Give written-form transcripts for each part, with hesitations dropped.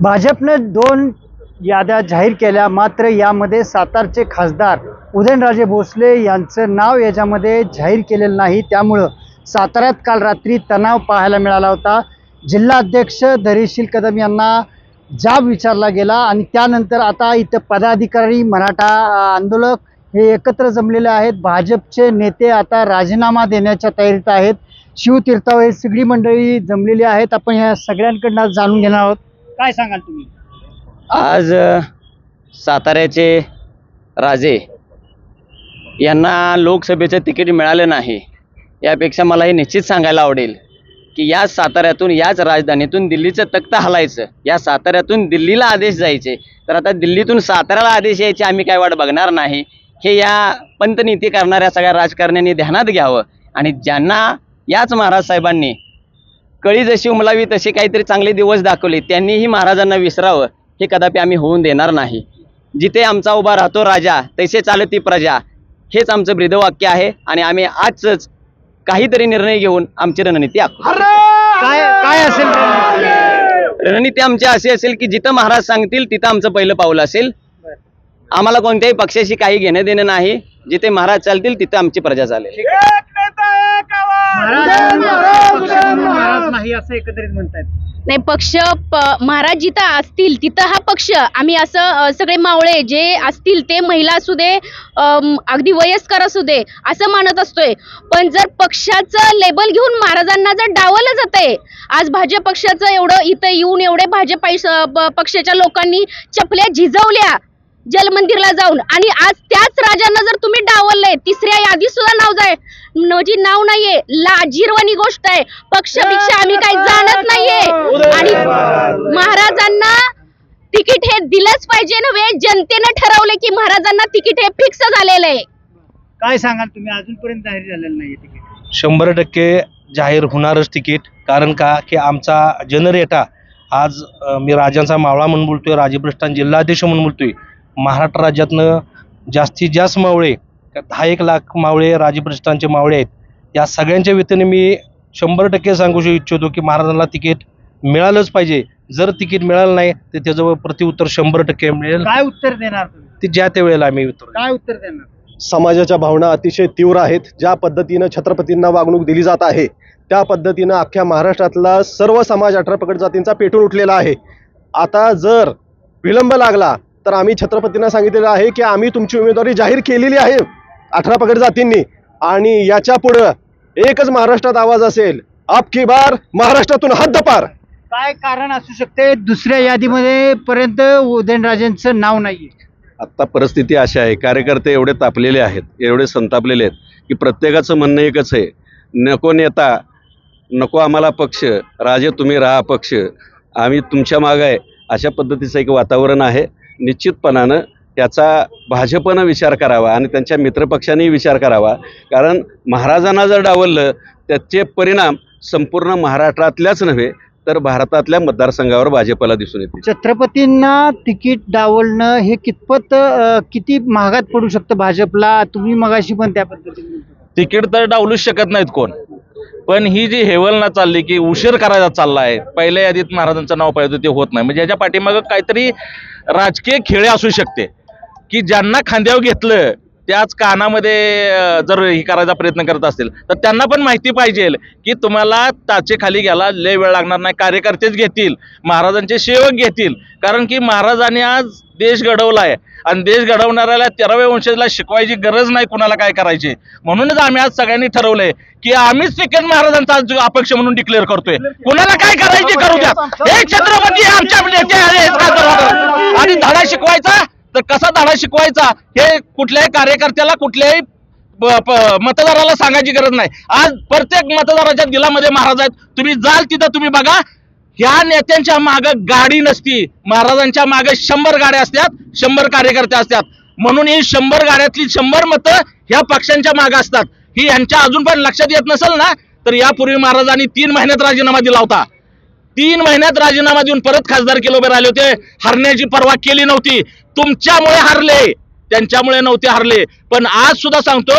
भाजपने 2 याद्या जाहीर केल्या, मात्र यामध्ये सातारचे खासदार उदयनराजे भोसले यांचं नाव याच्यामध्ये जाहीर केलेलं नाही। त्यामुळं साताऱ्यात काल रात्री तणाव पाहायला मिळाला होता। जिल्हाध्यक्ष धैर्यशील कदम यांना जाब विचारला गेला आणि त्यानंतर आता इथं पदाधिकारी, मराठा आंदोलक हे एकत्र जमलेले आहेत। भाजपचे नेते आता राजीनामा देण्याच्या तयारीत आहेत। शिवतीर्थावर हे सगळी मंडळी जमलेली आहेत। आपण या सगळ्यांकडून जाणून घेणार आहोत। काय सांगाल तुम्ही? आज साताऱ्याचे राजे यांना लोकसभेचं तिकीट मिळालं नाही, यापेक्षा मला हे निश्चित सांगायला आवडेल की या साताऱ्यातून, याच राजधानीतून दिल्लीचं तख्त हलायचं, या साताऱ्यातून दिल्लीला आदेश जायचे, तर आता दिल्लीतून साताऱ्याला आदेश यायचे आम्ही काय वाट बघणार नाही, हे या पंतनीती करणाऱ्या सगळ्या राजकारण्यांनी ध्यानात घ्यावं। आणि ज्यांना याच महाराज साहेबांनी कळी जशी उमलावी तसे काहीतरी चांगले दिवस दाखवले, त्यांनीही महाराजांना विसरावं, हे कदापि आम्ही होऊन देणार नाही। जिथे आमचा उभा राहतो राजा, तैसे चालती प्रजा, हेच आमचं ब्रीदवाक्य आहे। आणि आम्ही आजच काहीतरी निर्णय घेऊन आमची रणनीती आखू। काय असेल रणनीती आमची अशी असेल की जिथं महाराज सांगतील तिथं आमचं पहिलं पाऊल असेल। आम्हाला कोणत्याही पक्षाशी काही घेणं देणं नाही, जिथे महाराज चालतील तिथं आमची प्रजा चालेल। महाराज नाही असं एकत्रित म्हणतात। नाही, पक्ष महाराज जिथं असतील तिथं हा पक्ष, आम्ही असं सगळे मावळे जे असतील ते, महिला असू दे, अगदी वयस्कर असू दे, असं मानत असतोय। पण जर पक्षाचं लेबल घेऊन महाराजांना जर डावलं जातंय, आज भाजप पक्षाचं एवढं इथं येऊन एवढे भाजप पक्षाच्या लोकांनी चपल्या झिजवल्या जलमंदिरला जाऊन, आणि आज त्याच राजांना जर तुम्ही डावललंय, तिसऱ्या यादीत सुद्धा नाव जाय म्हणजे नाव नाहीये, लाजिरवाणी गोष्ट आहे। पक्षपेक्षा आम्ही काही जाणत नाहीये आणि महाराजांना तिकीट हे दिलंच पाहिजे नव्हे, जनतेने ठरवले की महाराजांना तिकीट हे फिक्स झालेलं आहे। काय सांगाल तुम्ही? अजूनपर्यंत जाहीर झालेलं नाही तिकीट? 100% जाहीर होणारच तिकीट। कारण का की आमचा जनरेटा आज मी राजांचा मावळा म्हणून बोलतोय, राजप्रस्थान जिल्हाध्यक्ष म्हणून बोलतोय। महाराष्ट्र राज्यातनं जास्तीत जास्त मावळे, 10-1 लाख मावळे राजप्रस्थानचे मावळे आहेत। या सगळ्यांच्या वतीने मी 100% सांगू इच्छितो की महाराजांना तिकीट मिळालंच पाहिजे। जर तिकीट मिळालं नाही तर त्याचं प्रत्युत्तर 100% मिळेल। काय उत्तर देणार तुम्ही? ते ज्या त्या वेळेला आम्ही काय उत्तर देणार? समाजाच्या भावना अतिशय तीव्र आहेत। ज्या पद्धतीनं छत्रपतींना वागणूक दिली जात आहे, त्या पद्धतीनं अख्ख्या महाराष्ट्रातला सर्व समाज 18 पगड जातींचा पेटून उठलेला आहे। आता जर विलंब लागला तर आम्ही छत्रपतींना सांगितलेलं आहे की आम्ही तुमची उमेदवारी जाहीर केलेली आहे 18 पगड जातींनी, आणि याच्या पुढं एकच महाराष्ट्रात आवाज असेल, अबकी बार महाराष्ट्रातून हद्दपार। काय कारण असू शकते दुसऱ्या यादीमध्ये पर्यंत उदयनराजेंचं नाव नाहीये? आता परिस्थिती अशी आहे, कार्यकर्ते एवढे तापलेले आहेत, एवढे संतापलेले आहेत की प्रत्येकाचं म्हणणं एकच आहे, नको नेता, नको आम्हाला पक्ष, राजे तुम्ही राहा पक्ष, आम्ही तुमच्या मागे आहे, अशा पद्धतीचं एक वातावरण आहे। निश्चितपणानं त्याचा भाजपनं विचार करावा आणि त्यांच्या मित्रपक्षांनी विचार करावा, कारण महाराजांना जर डावललं त्याचे परिणाम संपूर्ण महाराष्ट्रातल्याच नव्हे तर भारतातल्या मतदारसंघावर भाजपला दिसून येते। छत्रपतींना तिकीट डावलणं हे कितपत किती महागात पडू शकतं भाजपला? तुम्ही मगाशी पण त्या पद्धतीने तिकीट तर डावलूच शकत नाहीत कोण, पण ही जी हेवलना चालली की उशीर करायचा चालला आहे, पहिल्या यादीत महाराजांचं नाव पाहिजे ते होत नाही, म्हणजे याच्या पाठीमागं काहीतरी राजकीय खेळे असू शकते की ज्यांना खांद्यावर घेतलं त्याच कानामध्ये जर हे करायचा प्रयत्न करत असतील तर त्यांना पण माहिती पाहिजे की तुम्हाला टाचे खाली घ्यायला लय वेळ लागणार नाही, कार्यकर्तेच घेतील, महाराजांचे सेवक घेतील। कारण की महाराजांनी आज देश घडवला आहे आणि देश घडवणाऱ्याला 13व्या वंशजाला शिकवायची गरज नाही कुणाला काय करायचे। म्हणूनच आम्ही आज सगळ्यांनी ठरवलंय की आम्हीच सेकंड महाराजांचा आज अपक्ष म्हणून डिक्लेअर करतोय, कुणाला काय करायचे करू द्या, हे छत्रपती आमच्या नेते आहेत आणि धडा शिकवायचा तर कसा धडा शिकवायचा हे कुठल्याही कार्यकर्त्याला, कुठल्याही मतदाराला सांगायची गरज नाही। आज प्रत्येक मतदाराच्या दिलामध्ये महाराज आहेत, तुम्ही जाल तिथं तुम्ही बघा, ह्या नेत्यांच्या मागं गाडी नसती, महाराजांच्या मागे 100 गाड्या असतात, 100 कार्यकर्ते असतात, म्हणून ही 100 गाड्यातली 100 मतं ह्या पक्षांच्या मागे असतात। ही यांच्या अजून पण लक्षात येत नसेल ना, तर यापूर्वी महाराजांनी 3 महिन्यात राजीनामा दिला होता, 3 महिन्यात राजीनामा देऊन परत खासदारकीला उभे राहिले होते, हरण्याची पर्वा केली नव्हती। तुमच्यामुळे हारले, त्यांच्यामुळे नव्हते हारले। पण आज सुद्धा सांगतो,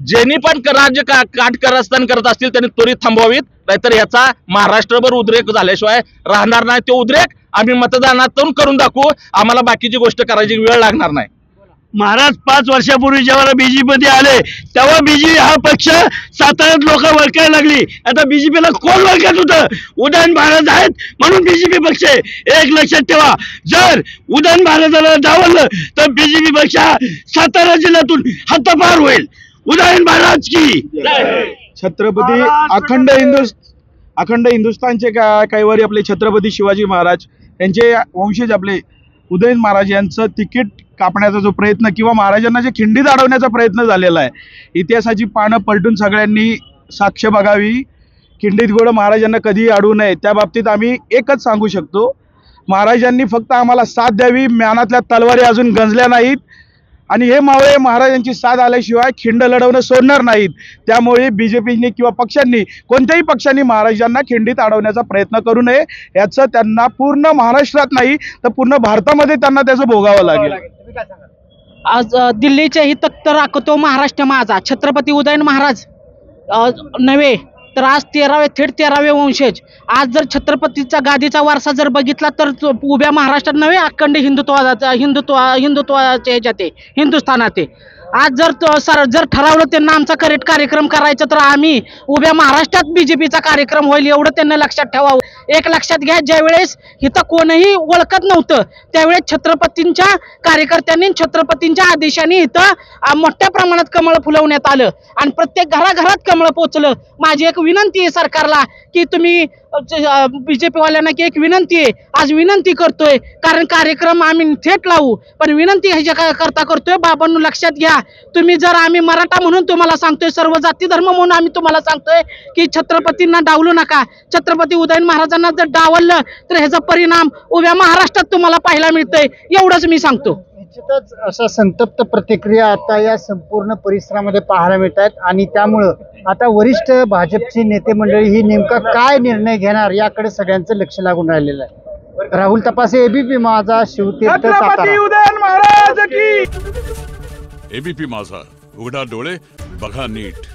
ज्यांनी पण राज्य काटकारस्थान करत असतील त्यांनी त्वरित थांबवावीत, नाहीतर ह्याचा महाराष्ट्रभर उद्रेक झाल्याशिवाय राहणार नाही। तो उद्रेक आम्ही मतदानातून करून दाखवू. आम्हाला बाकीची गोष्ट करायची वेळ लागणार नाही. महाराज 5 वर्षापूर्वी जेव्हा बीजेपीमध्ये आले तेव्हा बीजेपी हा पक्ष साताऱ्यात लोक वळखायला लागली. आता बीजेपीला कोण वळखत होतं? उदयन महाराज आहेत म्हणून बीजेपी पक्ष आहे. एक लक्षात ठेवा, जर उदयन महाराजाला डावललं तर बीजेपी पक्ष सातारा जिल्ह्यातून हद्दपार होईल. उदयन महाराज की छत्रपती अखंड हिंदुस्थानचे कैवारी आपले छत्रपती शिवाजी महाराज यांचे वंशज आपले उदयन महाराज यांचं तिकीट कापण्याचा जो प्रयत्न किंवा महाराजांना जे खिंडीत अडवण्याचा प्रयत्न झालेला आहे, इतिहासाची पानं पलटून सगळ्यांनी साक्ष बघावी. खिंडीत घोडं महाराजांना कधीही अडवू नये. त्या बाबतीत आम्ही एकच सांगू शकतो, महाराजांनी फक्त आम्हाला साथ द्यावी. म्यानातल्या तलवारी अजून गंजल्या नाहीत आणि हे मावळे महाराजांची साथ आल्याशिवाय खिंड लढवणं सोडणार नाहीत. त्यामुळे बीजेपीने किंवा पक्षांनी, कोणत्याही पक्षांनी महाराजांना खिंडीत अडवण्याचा प्रयत्न करू नये. याचं त्यांना पूर्ण महाराष्ट्रात नाही तर पूर्ण भारतामध्ये त्यांना त्याचं भोगावं लागेल. आज दिल्लीचे ही तख्त राखतो महाराष्ट्र माझा. छत्रपती उदयन महाराज नव्हे तर आज 13वे वंशज. आज जर छत्रपतीचा गादीचा वारसा जर बघितला तर उभ्या महाराष्ट्रात नव्हे, अखंड हिंदुत्वाच्या ह्याच्यात आहे, हिंदुस्थानात आहे. आज जर ठरवलं त्यांना आमचा कार्यक्रम करायचा तर आम्ही उभ्या महाराष्ट्रात बीजेपीचा कार्यक्रम होईल एवढं त्यांना लक्षात ठेवावं. एक लक्षात घ्या, ज्यावेळेस इथं कोणीही ओळखत नव्हतं त्यावेळेस छत्रपतींच्या कार्यकर्त्यांनी छत्रपतींच्या आदेशाने इथं मोठ्या प्रमाणात कमळ फुलवण्यात आलं आणि प्रत्येक घराघरात कमळ पोचलं. माझी एक विनंती आहे सरकारला की तुम्ही बीजेपी वाल्यांना की एक विनंती आहे, आज विनंती करतोय कारण कार्यक्रम आम्ही थेट लावू पण विनंती ह्याच्या करता करतोय. बाबांनो लक्षात घ्या, तुम्ही जर आम्ही मराठा म्हणून तुम्हाला सांगतोय, सर्व जाती धर्म म्हणून आम्ही तुम्हाला सांगतोय की छत्रपतींना डावलू नका. छत्रपती उदयन महाराजांना जर डावललं तर ह्याचा परिणाम उभ्या महाराष्ट्रात तुम्हाला पाहायला मिळतोय, एवढंच मी सांगतो. निश्चितच अशा संतप्त प्रतिक्रिया आता या संपूर्ण परिसरामध्ये पाहायला मिळत आहेत आणि त्यामुळं आता वरिष्ठ भाजपची नेते मंडळी ही नेमका काय निर्णय घेणार याकडे सगळ्यांचं लक्ष लागून राहिलेलं आहे. राहुल तपासे, एबीपी माझा, शिवतीर्थ, सातारा. उदयन महाराज की एबीपी माझा, उघडा डोळे बघा नीट.